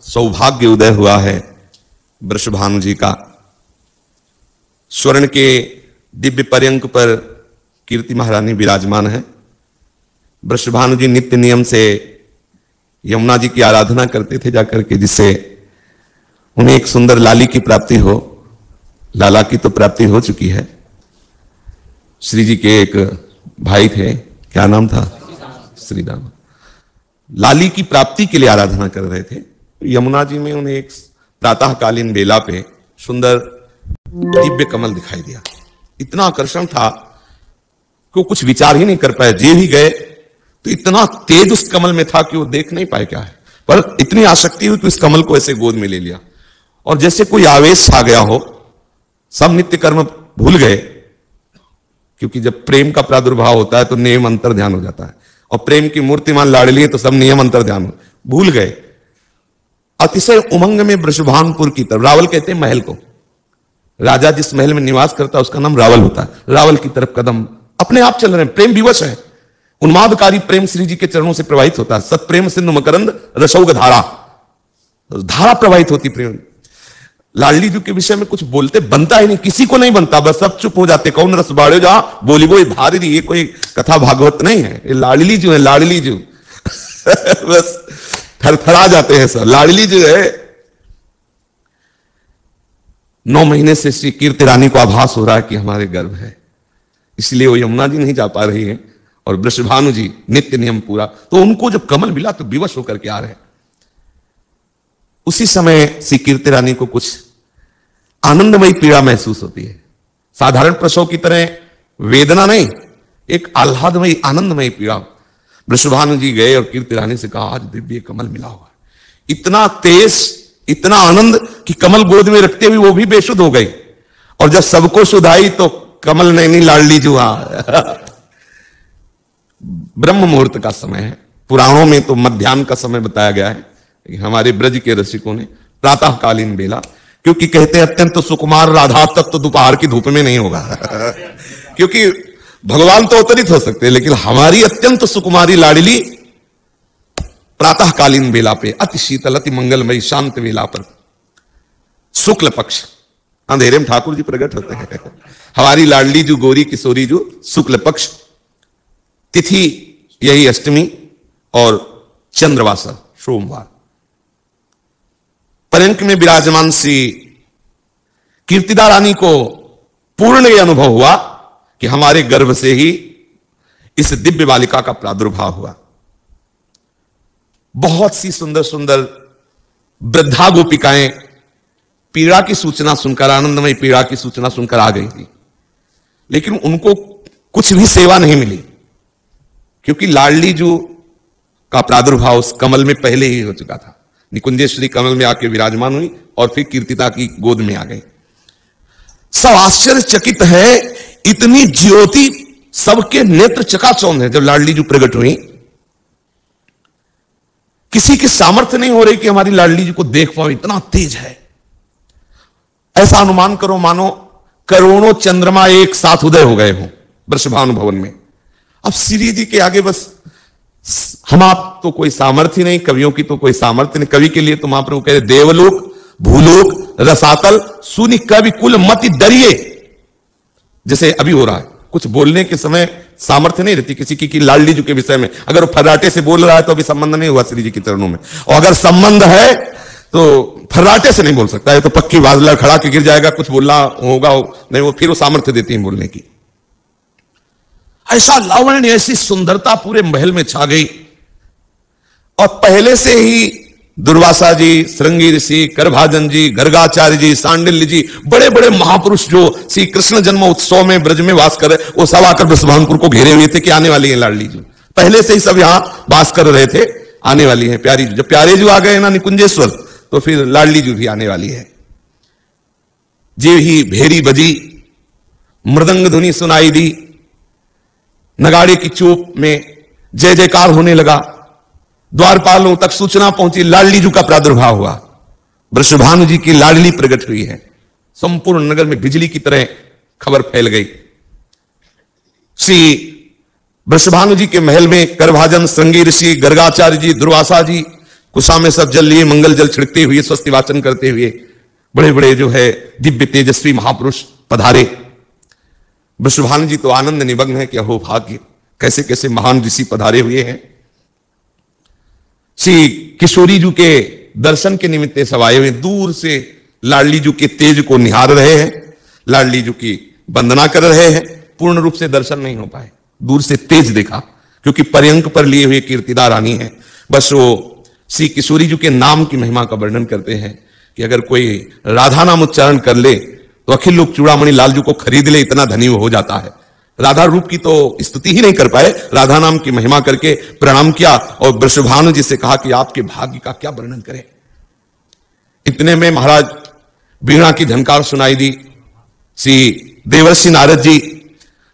सौभाग्य उदय हुआ है वृषभानु जी का। स्वर्ण के दिव्य पर्यंक पर कीर्ति महारानी विराजमान है। वृषभानु जी नित्य नियम से यमुना जी की आराधना करते थे जाकर के, जिससे उन्हें एक सुंदर लाली की प्राप्ति हो। लाला की तो प्राप्ति हो चुकी है। श्री जी के एक भाई थे, क्या नाम था? श्रीराम। लाली की प्राप्ति के लिए आराधना कर रहे थे। यमुना जी में उन्हें एक प्रातःकालीन बेला पे सुंदर दिव्य कमल दिखाई दिया। इतना आकर्षण था कि वो कुछ विचार ही नहीं कर पाए। जे भी गए तो इतना तेज उस कमल में था कि वो देख नहीं पाए क्या है, पर इतनी आसक्ति हुई कि उस कमल को ऐसे गोद में ले लिया और जैसे कोई आवेश छा गया हो। सब नित्य कर्म भूल गए, क्योंकि जब प्रेम का प्रादुर्भाव होता है तो नियम अंतर ध्यान हो जाता है, और प्रेम की मूर्तिमान लाडली है तो सब नियम अंतर ध्यान भूल गए। अतिशय उमंग में वृषभानुपुर की तरफ, रावल कहते हैं महल को, राजा जिस महल में निवास करता है उसका नाम रावल होता है। रावल की तरफ कदम अपने आप चल रहे हैं, प्रेम विवश है। उन्मादकारी प्रेम श्री जी के चरणों से प्रवाहित होता है। सत्प्रेम सिंधु मकरंद रसौग धारा, धारा प्रवाहित होती प्रेम। लाडली जी के विषय में कुछ बोलते बनता ही नहीं, किसी को नहीं बनता, बस सब चुप हो जाते। कौन रस बाड़े जा बोली वो धारी, ये कोई कथा भागवत नहीं है, ये लाडली जी है, लाडली जी बस थरथरा जाते हैं सब। लाडली जी है। 9 महीने से श्री कीर्ति रानी को आभास हो रहा है कि हमारे गर्भ है, इसलिए वो यमुना जी नहीं जा पा रही है और वृषभानु जी नित्य नियम पूरा। तो उनको जब कमल मिला तो विवश होकर के आ रहे हैं। उसी समय श्री कीर्ति रानी को कुछ आनंदमयी पीड़ा महसूस होती है। साधारण प्रसव की तरह वेदना नहीं, एक आह्लादमयी आनंदमयी पीड़ा। वृषभानु जी गए और कीर्ति रानी से कहा, आज दिव्य कमल मिला हुआ है। इतना तेज, इतना आनंद कि कमल गोद में रखते हुए वो भी बेसुध हो गई। और जब सबको सुधाई तो कमल नहीं लाडली जुआ। ब्रह्म मुहूर्त का समय है। पुराणों में तो मध्याह्न का समय बताया गया है, हमारे ब्रज के रसिकों ने प्रातःकालीन बेला, क्योंकि कहते हैं अत्यंत सुकुमार राधा तत्व तो दोपहर की धूप में नहीं होगा क्योंकि भगवान तो अवतरित हो सकते हैं, लेकिन हमारी अत्यंत सुकुमारी लाडली प्रातःकालीन बेला पे, अति शीतल अति मंगलमयी शांत बेला पर, शुक्ल पक्ष, अंधेरे में ठाकुर जी प्रकट होते हैं। हमारी लाडली जो गोरी किशोरी जो शुक्ल पक्ष, तिथि यही अष्टमी और चंद्रवासा सोमवार। पर्यंक में विराजमान श्री कीर्तिदा रानी को पूर्ण यह अनुभव हुआ कि हमारे गर्भ से ही इस दिव्य बालिका का प्रादुर्भाव हुआ। बहुत सी सुंदर सुंदर वृद्धा गोपिकाएं पीड़ा की सूचना सुनकर, आनंदमय पीड़ा की सूचना सुनकर आ गई थी, लेकिन उनको कुछ भी सेवा नहीं मिली, क्योंकि लाडली जू का प्रादुर्भाव उस कमल में पहले ही हो चुका था। निकुंजेश्वरी कमल में आके विराजमान हुई और फिर कीर्तिता की गोद में आ गई। सब आश्चर्यचकित है, इतनी ज्योति, सबके नेत्र चकाचौंध है। जब लाडली जी प्रकट हुई, किसी की सामर्थ्य नहीं हो रही कि हमारी लाडली जी को देख पाओ, इतना तेज है। ऐसा अनुमान करो मानो करोड़ों चंद्रमा एक साथ उदय हो गए हों वृषभानु भवन में। अब श्री जी के आगे बस हम आप तो कोई सामर्थ्य नहीं, कवियों की तो कोई सामर्थ्य नहीं। कवि के लिए तो महाप्रभु कह रहे, देवलोक भूलोक रसातल सुनि कवि कुल मति डरिए। जैसे अभी हो रहा है, कुछ बोलने के समय सामर्थ्य नहीं रहती किसी की लाडली जी के विषय में। अगर वो फर्राटे से बोल रहा है तो अभी संबंध नहीं हुआ श्री जी के चरणों में, और अगर संबंध है तो फर्राटे से नहीं बोल सकता है, तो पक्की बात लड़खड़ा के गिर जाएगा, कुछ बोलना होगा नहीं, वो फिर वो सामर्थ्य देती है बोलने की। ऐसा लावण्य, ऐसी सुंदरता पूरे महल में छा गई। और पहले से ही दुर्वासा जी, श्रृंगी ऋषि, करभाजन जी, गर्गाचार्य जी, सांडिल्य जी, बड़े बड़े महापुरुष जो श्री कृष्ण जन्म उत्सव में ब्रज में वास कर रहे, वो सब आकर वृषभानुपुर को घेरे हुए थे कि आने वाली है लाडली जी। पहले से ही सब यहां वास कर रहे थे, आने वाली है प्यारी। जब प्यारे जी आ गए ना निकुंजेश्वर, तो फिर लाडली जी भी आने वाली है। जे ही भेरी बजी, मृदंग ध्वनि सुनाई दी, नगाड़े की चोप में जय जयकार होने लगा। द्वारपालों तक सूचना पहुंची, लाडली जी का प्रादुर्भाव हुआ। वृषभानु जी की लाडली प्रकट हुई है। संपूर्ण नगर में बिजली की तरह खबर फैल गई। श्री वृषभानु जी के महल में करभाजन, श्रृंगी ऋषि, गर्गाचार्य जी, दुर्वासा जी, कुशा में सब जल लिए, मंगल जल छिड़कते हुए, स्वस्ति वाचन करते हुए बड़े बड़े जो है दिव्य तेजस्वी महापुरुष पधारे। वृषभानु जी तो आनंद निमग्न है कि अहो भाग्य, कैसे कैसे महान ऋषि पधारे हुए हैं। श्री किशोरी जी के दर्शन के निमित्त सब आए हुए, दूर से लाडली जी के तेज को निहार रहे हैं, लाडली जी की वंदना कर रहे हैं। पूर्ण रूप से दर्शन नहीं हो पाए, दूर से तेज देखा, क्योंकि पर्यंक पर लिए हुए कीर्तिदा रानी है। बस वो श्री किशोरी जी के नाम की महिमा का वर्णन करते हैं कि अगर कोई राधा नाम उच्चारण कर ले तो अखिल लोक चूड़ामणि लाल जी को खरीद ले, इतना धनी हो जाता है। राधा रूप की तो स्तुति ही नहीं कर पाए, राधा नाम की महिमा करके प्रणाम किया और वृषभानु जी से कहा कि आपके भाग्य का क्या वर्णन करें। इतने में महाराज वीणा की झनकार सुनाई दी। श्री देवर्षि नारद जी,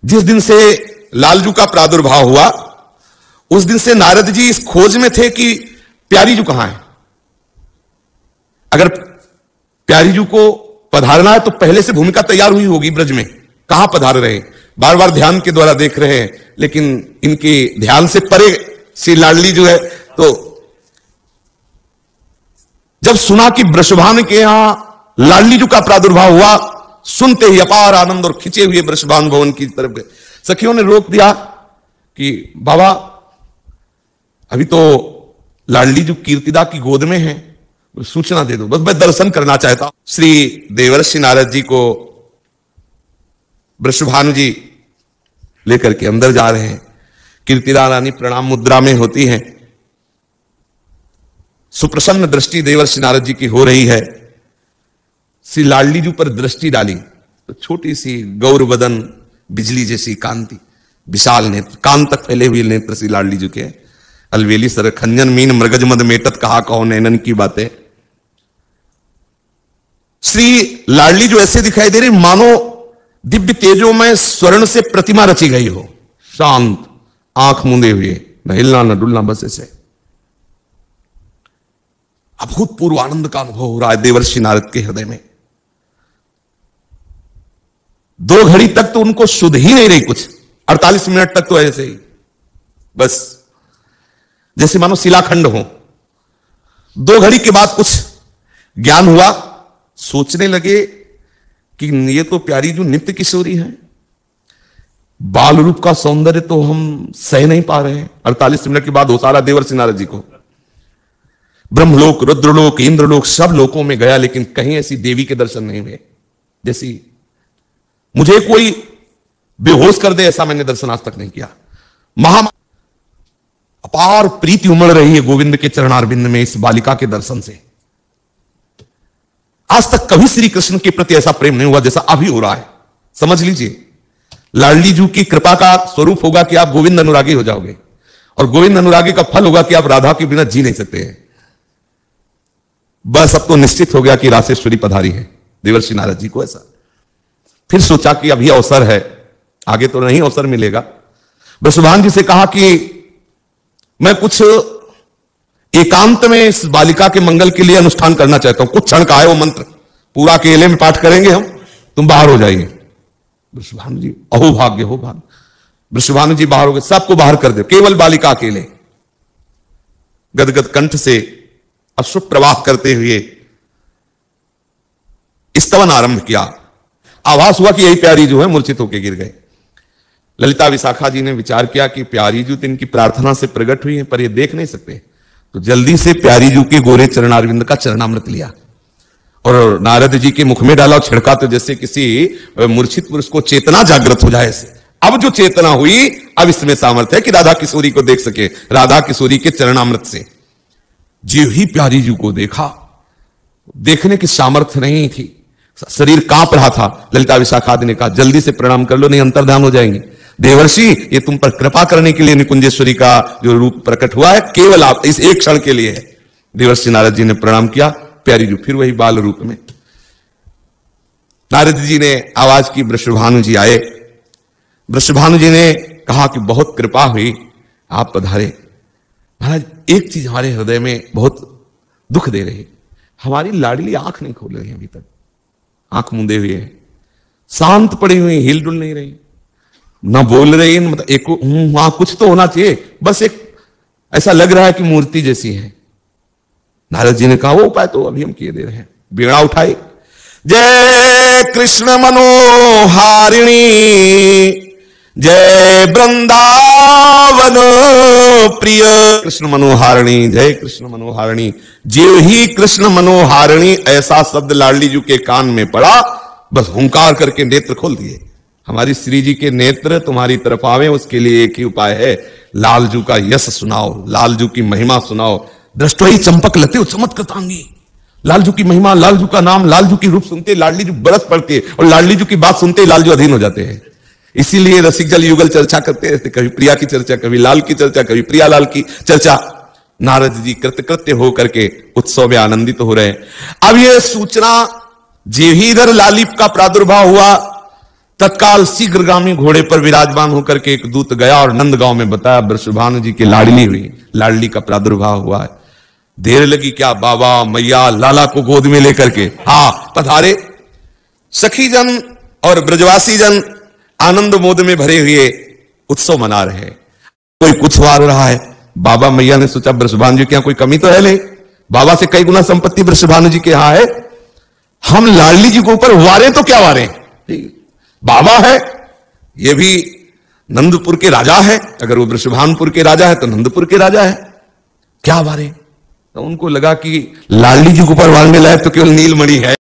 जिस दिन से लालजू का प्रादुर्भाव हुआ उस दिन से नारद जी इस खोज में थे कि प्यारी जू कहां है। अगर प्यारी जू को पधारना है तो पहले से भूमिका तैयार हुई होगी ब्रज में, कहां पधार रहे, बार बार ध्यान के द्वारा देख रहे हैं, लेकिन इनके ध्यान से परे श्री लाडली जो है। तो जब सुना कि वृषभानु के यहां लाडली जू का प्रादुर्भाव हुआ, सुनते ही अपार आनंद और खिंचे हुए वृषभानु भवन की तरफ गए। सखियों ने रोक दिया कि बाबा अभी तो लाडली जू कीर्तिदा की गोद में है, सूचना दे दो, बस मैं दर्शन करना चाहता हूं। श्री देवर्षि नारद जी को वृषभानु जी लेकर के अंदर जा रहे हैं। कीर्तिदा रानी प्रणाम मुद्रा में होती हैं। सुप्रसन्न दृष्टि देवर्षि नारद जी की हो रही है। श्री लाडली जी पर दृष्टि डाली तो छोटी सी गौर बदन, बिजली जैसी कांति, विशाल नेत्र, कान तक फैले हुए नेत्र श्री लाडली जी के। अलवेली सर खंजन मीन मृगज मद मेटत, कहा कहो नैनन की बातें। श्री लाडली जो ऐसे दिखाई दे रही मानो दिव्य तेजों में स्वर्ण से प्रतिमा रची गई हो, शांत, आंख मूंदे हुए, न हिलना न डुलना, बस ऐसे। अभूतपूर्व आनंद का अनुभव हो रहा है देवर्षि नारद के हृदय में। 2 घड़ी तक तो उनको शुद्ध ही नहीं रही, कुछ 48 मिनट तक तो ऐसे ही, बस जैसे मानो शिलाखंड हो। 2 घड़ी के बाद कुछ ज्ञान हुआ, सोचने लगे कि ये तो प्यारी जो नित्य किशोरी है, बाल रूप का सौंदर्य तो हम सह नहीं पा रहे हैं। 48 मिनट के बाद होसारा देवर्षि नारद जी को। ब्रह्मलोक, रुद्रलोक, इंद्रलोक, सब लोकों में गया, लेकिन कहीं ऐसी देवी के दर्शन नहीं हुए जैसी मुझे कोई बेहोश कर दे, ऐसा मैंने दर्शन आज तक नहीं किया। अपार प्रीति उमड़ रही है गोविंद के चरणारविंद में इस बालिका के दर्शन से। आज तक कभी श्री कृष्ण के प्रति ऐसा प्रेम नहीं हुआ जैसा अभी हो रहा है। समझ लीजिए, लाडली जी की कृपा का स्वरूप होगा कि आप गोविंद अनुरागी हो जाओगे, और गोविंद अनुरागी का फल होगा कि आप राधा के बिना जी नहीं सकते हैं। बस अब तो निश्चित हो गया कि रासेश्वरी पधारी है देवर्षि नारद जी को। ऐसा फिर सोचा कि अभी अवसर है, आगे तो नहीं अवसर मिलेगा। वृषभानु जी से कहा कि मैं कुछ एकांत में इस बालिका के मंगल के लिए अनुष्ठान करना चाहता हूं। कुछ क्षण का है वो मंत्र, पूरा अकेले में पाठ करेंगे हम, तुम बाहर हो जाइए। वृषभानु जी, अहो भाग्य हो भाग्य। वृषभानु जी बाहर हो गए, सबको बाहर कर दे, केवल बालिका अकेले गदगद कंठ से अश्रु प्रवाह करते हुए स्तवन आरंभ किया। आभास हुआ कि यही प्यारी जो है मूर्छित होकर गिर गए। ललिता विशाखा जी ने विचार किया कि प्यारी जू तो इनकी प्रार्थना से प्रकट हुई है, पर ये देख नहीं सकते, तो जल्दी से प्यारी जू के गोरे चरणारविंद का चरणामृत लिया और नारद जी के मुख में डाला और छिड़का, तो जैसे किसी मूर्छित पुरुष को चेतना जागृत हो जाए ऐसे। अब जो चेतना हुई, अब इसमें सामर्थ्य है कि राधा किशोरी को देख सके, राधा किशोरी के चरणामृत से। जो ही प्यारी जू को देखा, देखने की सामर्थ्य नहीं थी, शरीर कांप रहा था। ललिता विशाखा ने कहा जल्दी से प्रणाम कर लो, नहीं अंतर्धान हो जाएंगे। देवर्षि, ये तुम पर कृपा करने के लिए निकुंजेश्वरी का जो रूप प्रकट हुआ है, केवल आप इस एक क्षण के लिए है। देवर्षि नारद जी ने प्रणाम किया, प्यारी जू फिर वही बाल रूप में। नारद जी ने आवाज की, वृषभानु जी आए। वृषभानु जी ने कहा कि बहुत कृपा हुई, आप पधारे। महाराज, एक चीज हमारे हृदय में बहुत दुख दे रही, हमारी लाडली आंख नहीं खोल रही है अभी तक, आंख मूंदे हुए है, शांत पड़ी हुई, हिल डुल नहीं रही, ना बोल रही, मतलब एक कुछ तो होना चाहिए, बस एक ऐसा लग रहा है कि मूर्ति जैसी है। नारद जी ने कहा वो उपाय तो अभी हम किए दे रहे हैं। बीड़ा उठाई, जय कृष्ण मनोहारिणी, जय वृंदावन प्रिय। कृष्ण मनोहारिणी, जय कृष्ण मनोहारिणी। जीव ही कृष्ण मनोहारिणी ऐसा शब्द लाडली जी के कान में पड़ा, बस हुंकार करके नेत्र खोल दिए। हमारी श्री जी के नेत्र तुम्हारी तरफ आवे, उसके लिए एक ही उपाय है, लालजू का यश सुनाओ, लालजू की महिमा सुनाओ। दृष्टि चंपक लते चमक कृतांगी, लालजू की महिमा, लालजू का नाम, लालजू की रूप सुनते लाडली जी बरस पड़ती है, और लाडली जी की बात सुनते लालजू अधीन हो जाते हैं। इसीलिए रसिक जल युगल चर्चा करते रहते, कभी प्रिया की चर्चा, कभी लाल की चर्चा, कभी प्रिया लाल की चर्चा। नारद जी कृतकृत्य होकर के उत्सव में आनंदित हो रहे हैं। अब यह सूचना जेहीधर लालिप का प्रादुर्भाव हुआ, तत्काल शीघ्रगामी घोड़े पर विराजमान होकर के एक दूत गया और नंदगांव में बताया वृषभानु जी की लाडली हुई, लाडली का प्रादुर्भाव हुआ है। देर लगी क्या, बाबा मैया लाला को गोद में लेकर के पधारे। सखी जन और ब्रजवासी जन आनंद मोद में भरे हुए उत्सव मना रहे हैं। कोई कुछ वार रहा है। बाबा मैया ने सोचा वृषभानु जी के यहां कोई कमी तो है नहीं, बाबा से कई गुना संपत्ति वृषभानु जी के यहां है, हम लाडली जी के ऊपर वारे तो क्या वारे, बाबा है, ये भी नंदपुर के राजा है, अगर वो वृषभानुपुर के राजा है तो नंदपुर के राजा है, क्या वारे। तो उनको लगा कि लाडली जी के ऊपर वारने लायक तो केवल नीलमणि है।